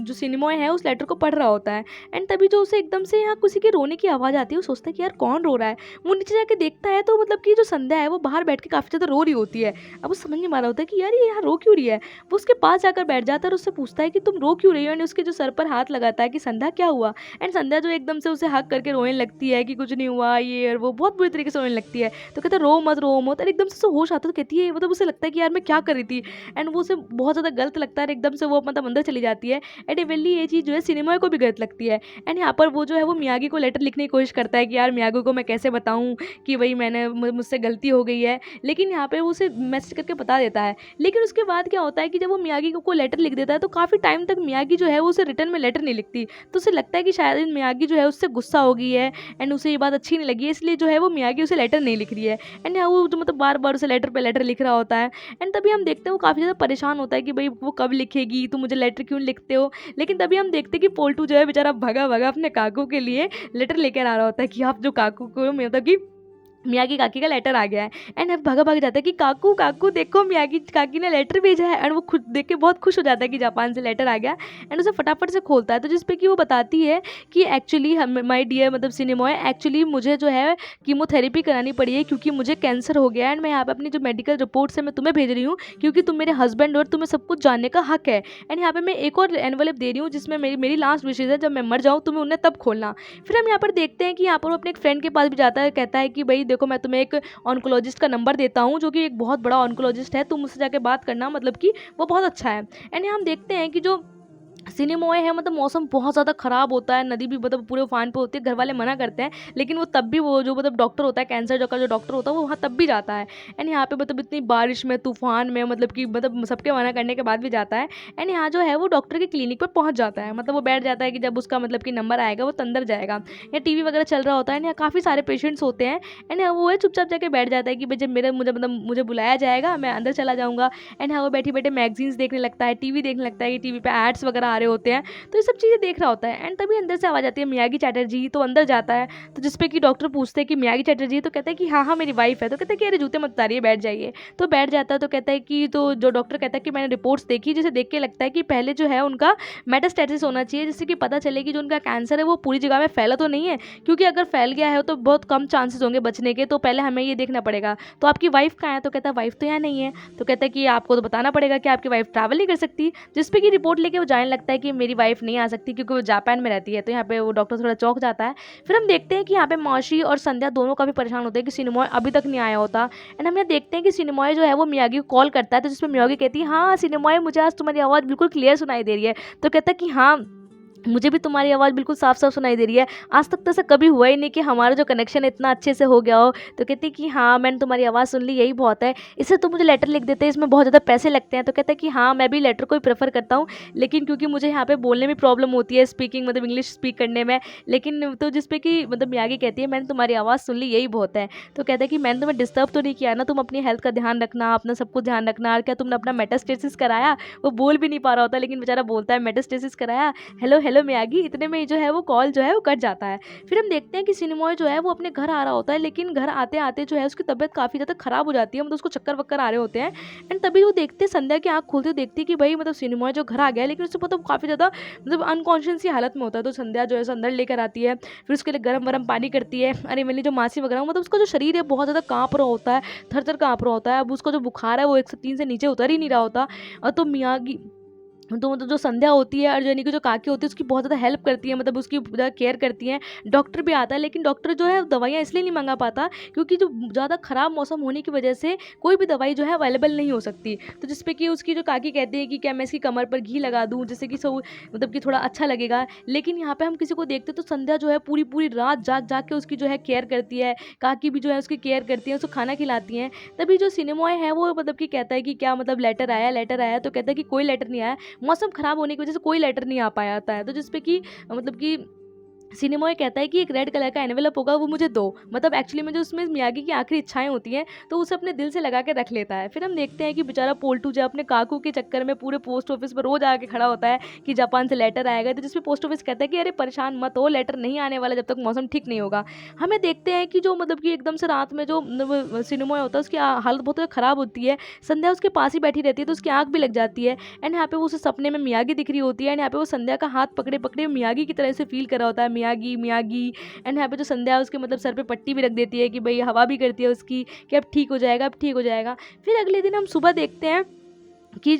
जो सिनेमॉय है उस लेटर को पढ़ रहा होता है। एंड तभी जो उसे एकदम से यहाँ किसी के रोने की आवाज़ आती है, वो सोचता है कि यार कौन रो रहा है। वो नीचे जाके देखता है तो मतलब कि जो संध्या है वो बाहर बैठ के काफ़ी ज़्यादा रो रही होती है। अब वो समझ नहीं पा रहा होता है कि यार ये यहाँ रो क्यों रही है। वो उसके पास जाकर बैठ जाता है और उससे पूछता है कि तुम रो क्यों रही हो, एंड उसके जो सर पर हाथ लगाता है कि संध्या क्या हुआ। एंड संध्या जो एकदम से उसे हक करके रोने लगती है कि कुछ नहीं हुआ ये और वो, बहुत बुरी तरीके से रोने लगती है। तो कहता है रो मत, और एकदम से उसे होश आता है, तो कहती है मतलब उसे लगता है कि यार मैं क्या कर रही थी। एंड वो उसे बहुत ज़्यादा गलत लगता है, एकदम से वो मतलब अंदर चली जाती है। एंड इवेंटली ये चीज़ जो है सिनेमा को भी गलत लगती है। एंड यहाँ पर वो जो है वो मियागी को लेटर लिखने की कोशिश करता है कि यार मियागी को मैं कैसे बताऊँ कि भाई मैंने मुझसे गलती हो गई है, लेकिन यहाँ पे वो उसे मैसेज करके बता देता है। लेकिन उसके बाद क्या होता है कि जब वो मियागी को लेटर लिख देता है तो काफ़ी टाइम तक मियागी जो है वो उसे रिटर्न में लेटर नहीं लिखती। तो उसे लगता है कि शायद मियागी जो है उससे गुस्सा हो गई है, एंड उसे ये बात अच्छी नहीं लगी है, इसलिए जो है वो मियागी उसे लेटर नहीं लिख रही है। एंड यहाँ वो जो मतलब बार बार उसे लेटर पे लेटर लिख रहा होता है। एंड तभी हम देखते हैं वो काफ़ी ज़्यादा परेशान होता है कि भाई वो कब लिखेगी, तुम मुझे लेटर क्यों लिखते हो। लेकिन तभी हम देखते हैं कि पोल्टू जो है बेचारा भगा भगा अपने काकू के लिए लेटर लेकर आ रहा होता है कि आप जो काकू को मतलब कि मियागी काकी का लेटर आ गया है। एंड अब भागा भाग जाता है कि काकू काकू देखो मियागी काकी ने लेटर भेजा है। एंड वो खुद देख के बहुत खुश हो जाता है कि जापान से लेटर आ गया, एंड उसे फटाफट से खोलता है। तो जिस पे कि वो बताती है कि एक्चुअली हम माय डियर मतलब सिनेमॉय, एक्चुअली मुझे जो है कीमोथेरेपी करानी पड़ी है क्योंकि मुझे कैंसर हो गया है। एंड मैं यहाँ पे अपनी जो मेडिकल रिपोर्ट्स है मैं तुम्हें भेज रही हूँ क्योंकि तुम मेरे हस्बैंड और तुम्हें सब कुछ जानने का हक है। एंड यहाँ पे मैं एक और एनवलप दे रही हूँ जिसमें मेरी लास्ट विशेज है, जब मैं मर जाऊँ तुम्हें उन्हें तब खोलना। फिर हम यहाँ पर देखते हैं कि यहाँ पर वो अपने एक फ्रेंड के पास भी जाता है, कहता है कि भाई देखो मैं तुम्हें एक ऑन्कोलॉजिस्ट का नंबर देता हूँ जो कि एक बहुत बड़ा ऑन्कोलॉजिस्ट है, तुम उससे जाके बात करना, मतलब कि वो बहुत अच्छा है। एंड हम देखते हैं कि जो सिनेमॉय है मतलब मौसम बहुत ज़्यादा ख़राब होता है, नदी भी मतलब पूरे उफान पे होती है, घर वाले मना करते हैं, लेकिन वो तब भी वो जो मतलब डॉक्टर होता है, कैंसर का जो डॉक्टर होता है वो वहाँ तब भी जाता है। एंड यहाँ पे मतलब इतनी बारिश में तूफान में मतलब कि मतलब सबके मना करने के बाद भी जाता है। एंड यहाँ जो है वो डॉक्टर के क्लिनिक पर पहुँच जाता है, मतलब वो बैठ जाता है कि जब उसका मतलब कि नंबर आएगा वो तो अंदर जाएगा। या टीवी वगैरह चल रहा होता है, यहाँ काफ़ी सारे पेशेंट्स होते हैं। एंड वो है चुपचाप जाके बैठ जाता है कि भाई जब मुझे बुलाया जाएगा मैं अंदर चला जाऊँगा। एंड हाँ वो बैठे बैठे मैगजीन्स देखने लगता है, टीवी देखने लगता है कि टीवी पे एड्स वगैरह आ रहे होते हैं, तो ये सब चीज़ें देख रहा होता है। एंड तभी अंदर से आवाज़ आती है मियागी चैटर्जी, तो अंदर जाता है, तो जिसपे कि डॉक्टर पूछते हैं कि मियागी चैटर्जी, तो कहता है कि हाँ हाँ मेरी वाइफ है। तो कहता है कि अरे जूते मत उतारिए, बैठ जाइए। तो बैठ जाता है, तो कहता है कि, तो जो डॉक्टर कहता है कि मैंने रिपोर्ट्स देखी, जिसे देख के लगता है कि पहले जो है उनका मेटास्टेसिस होना चाहिए, जिससे कि पता चले कि जो उनका कैंसर है वो पूरी जगह में फैला तो नहीं है, क्योंकि अगर फैल गया है तो बहुत कम चांसेस होंगे बचने के, तो पहले हमें ये देखना पड़ेगा। तो आपकी वाइफ कहाँ है? तो कहता है वाइफ तो यहाँ नहीं है। तो कहता है कि आपको तो बताना पड़ेगा कि आपकी वाइफ ट्रैवल नहीं कर सकती, जिसपे की रिपोर्ट लेके वो जाने लगता है कि मेरी वाइफ नहीं आ सकती क्योंकि वो जापान में रहती है। तो यहाँ पे वो डॉक्टर थोड़ा चौंक जाता है। फिर हम देखते हैं कि यहाँ पे मौशी और संध्या दोनों काफी परेशान होते हैं कि सिनेमॉय अभी तक नहीं आया होता। एंड हम यहाँ देखते हैं कि सिनेमॉय जो है वो मियागी को कॉल करता है, तो जिसमें मियागी कहती है हाँ सिनेमॉय मुझे आज तुम्हारी आवाज़ बिल्कुल क्लियर सुनाई दे रही है। तो कहता है कि हाँ मुझे भी तुम्हारी आवाज़ बिल्कुल साफ साफ सुनाई दे रही है, आज तक तो ऐसा कभी हुआ ही नहीं कि हमारा जो कनेक्शन इतना अच्छे से हो गया हो। तो कहती है कि हाँ मैंने तुम्हारी आवाज़ सुन ली, यही बहुत है, इससे तुम मुझे लेटर लिख देते, इसमें बहुत ज़्यादा पैसे लगते हैं। तो कहता है कि हाँ मैं भी लेटर को ही प्रेफर करता हूँ, लेकिन क्योंकि मुझे यहाँ पे बोलने में प्रॉब्लम होती है, स्पीकिंग मतलब इंग्लिश स्पीक करने में, लेकिन तो जिसपे कि मतलब मियागी कहती है मैंने तुम्हारी आवाज़ सुन ली, यही बहुत है। तो कहता है कि मैंने तुम्हें डिस्टर्ब तो नहीं किया ना, तुम अपनी हेल्थ का ध्यान रखना, अपना सब कुछ ध्यान रखना। और क्या तुमने अपना मेटास्टेसिस कराया? वो बोल भी नहीं पा रहा होता, लेकिन बेचारा बोलता है मेटास्टेसिस कराया, हेलो हेलो मियागी। इतने में जो है वो कॉल जो है वो कट जाता है। फिर हम देखते हैं कि सिनेमॉय जो है वो अपने घर आ रहा होता है, लेकिन घर आते आते जो है उसकी तबीयत काफ़ी ज़्यादा खराब हो जाती है, मतलब उसको चक्कर वक्कर आ रहे होते हैं। एंड तभी वो देखते हैं, संध्या की आँख खोलते देखती है कि भाई मतलब सिनेमॉय जो घर आ गया है, लेकिन उससे मतलब काफ़ी ज़्यादा मतलब अनकॉन्शियस सी हालत में होता है। तो संध्या जो है अंदर लेकर आती है, फिर उसके लिए गर्म वर्म पानी करती है। अरे मेरी जो मासी वगैरह मतलब उसका जो शरीर है बहुत ज़्यादा काँप रहा होता है, थर थर काँप रहा होता है। अब उसका जो बुखार है वो 103 से नीचे उतर ही नहीं रहा होता। और तो मियागी तो मतलब जो संध्या होती है और यानी कि जो काकी होती है उसकी बहुत ज़्यादा हेल्प करती है, मतलब उसकी ज़्यादा केयर करती हैं। डॉक्टर भी आता है, लेकिन डॉक्टर जो है दवाइयाँ इसलिए नहीं मंगा पाता क्योंकि जो ज़्यादा ख़राब मौसम होने की वजह से कोई भी दवाई जो है अवेलेबल नहीं हो सकती। तो जिस पे कि उसकी जो काकी कहती है कि क्या मैं इसकी कमर पर घी लगा दूँ जिससे कि सब मतलब कि थोड़ा अच्छा लगेगा। लेकिन यहाँ पे हम किसी को देखते तो संध्या जो है पूरी पूरी रात जाग जाग के उसकी जो है केयर करती है। काकी भी जो है उसकी केयर करती है, उसको खाना खिलाती हैं। तभी जो सिनेमॉय है वो मतलब कि कहता है कि क्या मतलब लेटर आया? तो कहता है कि कोई लेटर नहीं आया, मौसम खराब होने की वजह से कोई लेटर नहीं आ पाया था। तो जिसपे कि मतलब कि सिनेमॉय कहता है कि एक रेड कलर का एनवेलप होगा वो मुझे दो, मतलब एक्चुअली में जो उसमें मियागी की आखिरी इच्छाएं होती हैं तो उसे अपने दिल से लगा के रख लेता है। फिर हम देखते हैं कि बेचारा पोल्टू जो अपने काकू के चक्कर में पूरे पोस्ट ऑफिस पर रोज आके खड़ा होता है कि जापान से लेटर आएगा। तो जिसमें पोस्ट ऑफिस कहता है कि अरे परेशान मत हो, लेटर नहीं आने वाला जब तक मौसम ठीक नहीं होगा। हमें देखते हैं कि जो मतलब कि एकदम से रात में जो सिनेमॉय होता है उसकी हालत बहुत ख़राब होती है। संध्या उसके पास ही बैठी रहती है तो उसकी आँख भी लग जाती है। एंड यहाँ पे वो उसे सपने में मियागी दिख रही होती है। एंड यहाँ पे वो संध्या का हाथ पकड़े पकड़े मियागी की तरह से फील कर रहा होता है, मियागी मियागी। एंड यहाँ पे जो संध्या है उसके मतलब सर पे पट्टी भी रख देती है कि भाई हवा भी करती है उसकी कि अब ठीक हो जाएगा, अब ठीक हो जाएगा। फिर अगले दिन हम सुबह देखते हैं कि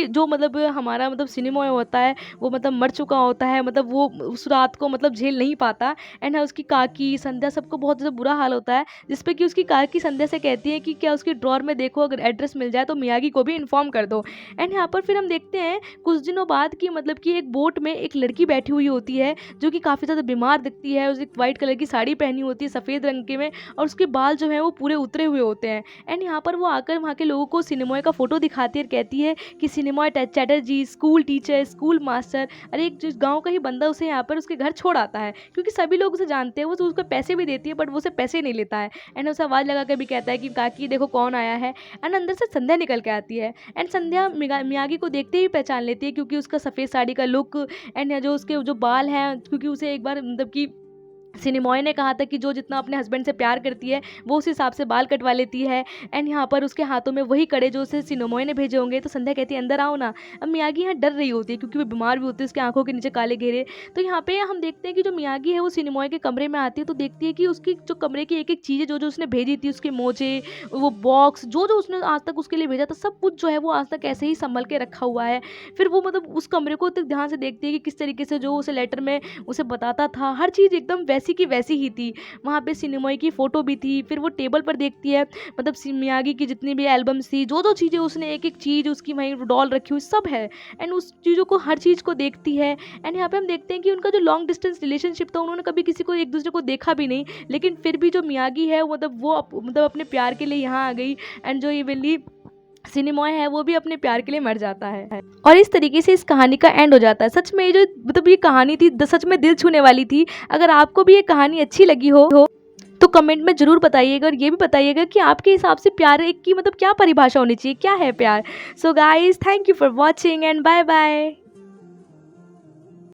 जो मतलब हमारा मतलब सिनेमॉय होता है वो मतलब मर चुका होता है, मतलब वो उस रात को मतलब झेल नहीं पाता। एंड उसकी काकी संध्या सबको बहुत ज़्यादा बुरा हाल होता है, जिस पे कि उसकी काकी संध्या से कहती है कि क्या उसकी ड्रॉर में देखो, अगर एड्रेस मिल जाए तो मियागी को भी इन्फॉर्म कर दो। एंड यहाँ पर फिर हम देखते हैं कुछ दिनों बाद कि मतलब कि एक बोट में एक लड़की बैठी हुई होती है जो कि काफ़ी ज़्यादा बीमार दिखती है। उसने वाइट कलर की साड़ी पहनी होती है सफ़ेद रंग के में, और उसके बाल जो है वो पूरे उतरे हुए होते हैं। एंड यहाँ पर वो आकर वहाँ के लोगों को सिनेमॉय का फोटो दिखाती है और कहती है कि Chinmoy Chatterjee school teacher, school master. अरे एक जिस गांव का ही बंदा उसे यहाँ पर उसके घर छोड़ आता है, क्योंकि सभी लोग उसे जानते हैं। वो तो उसको पैसे भी देती है बट वो उसे पैसे नहीं लेता है। एंड उसे आवाज़ लगा कर भी कहता है कि काकी देखो कौन आया है। एंड अंदर से संध्या निकल के आती है। एंड संध्या मियागी को देखते ही पहचान लेती है, क्योंकि उसका सफ़ेद साड़ी का लुक एंड जो उसके जो बाल हैं, क्योंकि उसे एक बार मतलब कि सिनेमॉय ने कहा था कि जो जितना अपने हस्बैंड से प्यार करती है वो उस हिसाब से बाल कटवा लेती है। एंड यहाँ पर उसके हाथों में वही कड़े जो उसे सिनेमॉय ने भेजे होंगे। तो संध्या कहती है अंदर आओ ना। अब मियागी यहाँ डर रही होती है क्योंकि वो बीमार भी होती है, उसकी आंखों के नीचे काले घेरे। तो यहाँ पे हम देखते हैं कि जो मियागी है वो सिनेमॉय के कमरे में आती है, तो देखती है कि उसकी जो कमरे की एक एक चीज़ जो जो उसने भेजी थी, उसके मोजे, वो बॉक्स, जो जो उसने आज तक उसके लिए भेजा था, सब कुछ जो है वो आज तक ऐसे ही संभल के रखा हुआ है। फिर वो मतलब उस कमरे को तक ध्यान से देखती है कि किस तरीके से जो उसे लेटर में उसे बताता था, हर चीज़ एकदम वैसी की वैसी ही थी। वहाँ पे सिनेमॉय की फ़ोटो भी थी। फिर वो टेबल पर देखती है, मतलब मियागी की जितनी भी एल्बम्स थी, जो जो चीज़ें उसने एक एक चीज़ उसकी वहीं डॉल रखी हुई सब है। एंड उस चीज़ों को हर चीज़ को देखती है। एंड यहाँ पे हम देखते हैं कि उनका जो लॉन्ग डिस्टेंस रिलेशनशिप था, उन्होंने कभी किसी को एक दूसरे को देखा भी नहीं, लेकिन फिर भी जो मियागी है वो मतलब अपने प्यार के लिए यहाँ आ गई। एंड जो ये बिल्ली सिनेमॉय है वो भी अपने प्यार के लिए मर जाता है। और इस तरीके से इस कहानी का एंड हो जाता है। सच में ये जो मतलब ये कहानी थी सच में दिल छूने वाली थी। अगर आपको भी ये कहानी अच्छी लगी हो तो कमेंट में ज़रूर बताइएगा, और ये भी बताइएगा कि आपके हिसाब से प्यार एक की मतलब क्या परिभाषा होनी चाहिए, क्या है प्यार। So guys thank you for watching and bye bye.